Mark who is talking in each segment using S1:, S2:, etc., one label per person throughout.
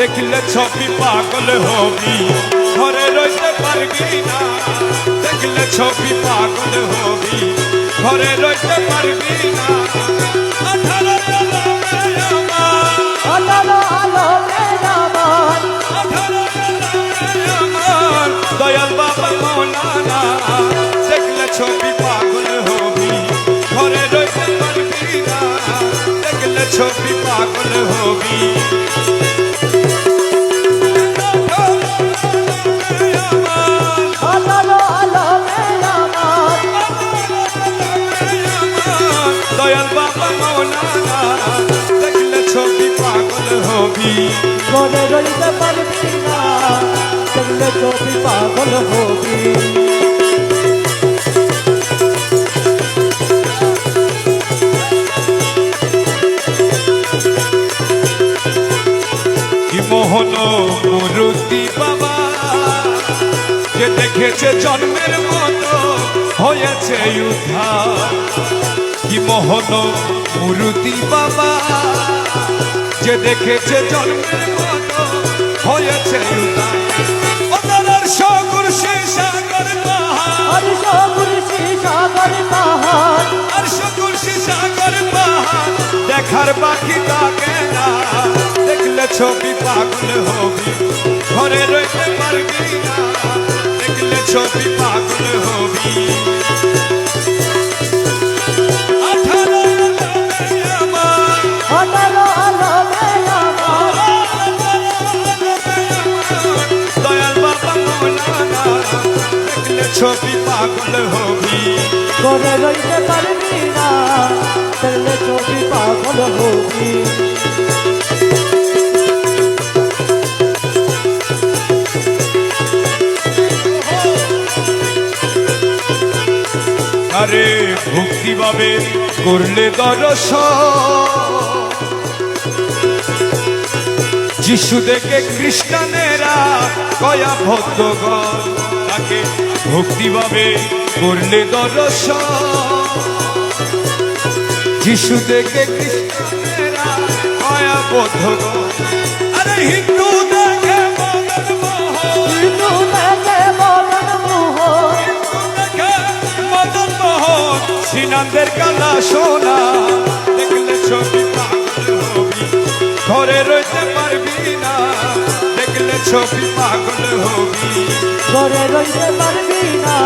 S1: দেখলে ছবি পাগল হবি, ঘরে রইতে পারবি না। দেখলে ছবি পাগল হবি, ঘরে রইতে পারবি না। 18 আলো মেরা আমার,
S2: 18 আলো মেরা আমার,
S1: 18 আলো মেরা আমার, দয়াল বাবা মৌলানা। দেখলে ছবি পাগল হবি, ঘরে রইতে পারবি না। দেখলে ছবি পাগল হবি।
S2: 18 আলো মেরা আমার,
S1: দয়াল বাবা মৌলানা। দেখলে ছবি পাগল হবি,
S2: ঘরে রইতে পারবি না। দেখলে ছবি পাগল হবি।
S1: কি মোহন মুরুতি বাবা, যে দেখেছে জন্মের মতো হয়েছে উদ্ধার। কি মোহন মুরুতি বাবা, যে দেখেছে জন্মের মতো হয়েছে উদ্ধার। ওনার সকুরশি সাগর পাহাড়,
S2: আর সকুরশি সাগর পাহাড়,
S1: আর সকুরশি সাগর পাহাড় দেখার বাকি থাকে না। দেখলে ছবি পাগল হবি, ঘরে রইতে পারবি না। দেখলে ছবি পাগল হবি। 18 আলো মেরা আমার,
S2: 18 আলো মেরা আমার,
S1: দয়াল বাবা মৌলানা। দেখলে ছবি পাগল হবি,
S2: ঘরে রইতে পারবি না। দেখলে ছবি পাগল হবি।
S1: আরে ভক্তি ভাবে করলে দর্শন, যিশু দেখে খ্রিস্টানেরা কয়া ভক্তগণ। তাকে ভক্তি ভাবে করলে দর্শন, যিশু দেখে খ্রিস্টানেরা কয়া ভক্তগণ। আরে হিন্দু দেখে মদন মোহন,
S2: হিন্দু দেখে মদন মোহন,
S1: মদন মোহন সিনানদের কালা সোনা। দেখলে ছবি পাগল হবি, ঘরে রইতে পারবি না। দেখলে ছবি পাগল হবি।
S2: ঘরে রইতে পারবি না।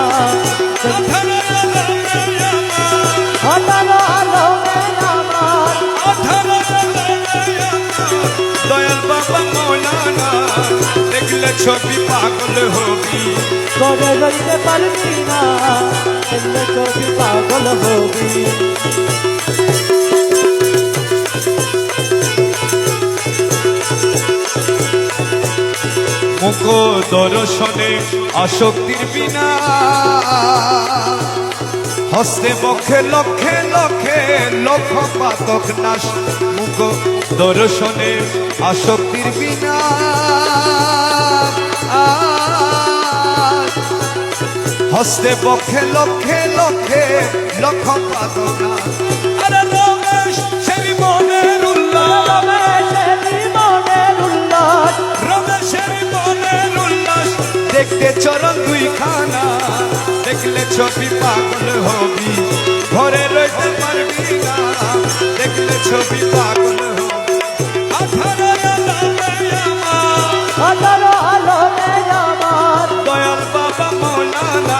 S1: 18 আলো মেরা আমার,
S2: 18 আলো মেরা আমার,
S1: 18 আলো মেরা আমার, দয়াল বাবা মৌলানা। দেখলে ছবি পাগল হবি,
S2: ঘরে রইতে পারবি না। দেখলে ছবি পাগল হবি।
S1: মুখ দর্শনে আসক্তির বিনা, হস্তে বক্ষে লক্ষে লক্ষে লক্ষ পাতক নাশ। মুখ দর্শনে আসক্তির বিনা, হস্তে বক্ষে লক্ষে লক্ষে লক্ষ পাতক নাশ। আরে রমেশ সেই মনের উল্লাস,
S2: রমেশের মনের উল্লাস,
S1: রমেশের মনের উল্লাস দেখতে চরণ দুইখানা। দেখলে ছবি পাগল হবি, ঘরে রইতে পারবি না। দেখলে ছবি পাগল হবি। 18 আলো মেরা আমার,
S2: 18 আলো মেরা আমার,
S1: দয়াল বাবা মৌলানা।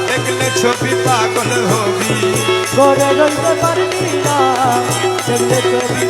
S1: দেখলে ছবি পাগল হবি,
S2: ঘরে রইতে পারবি না। দেখলে ছবি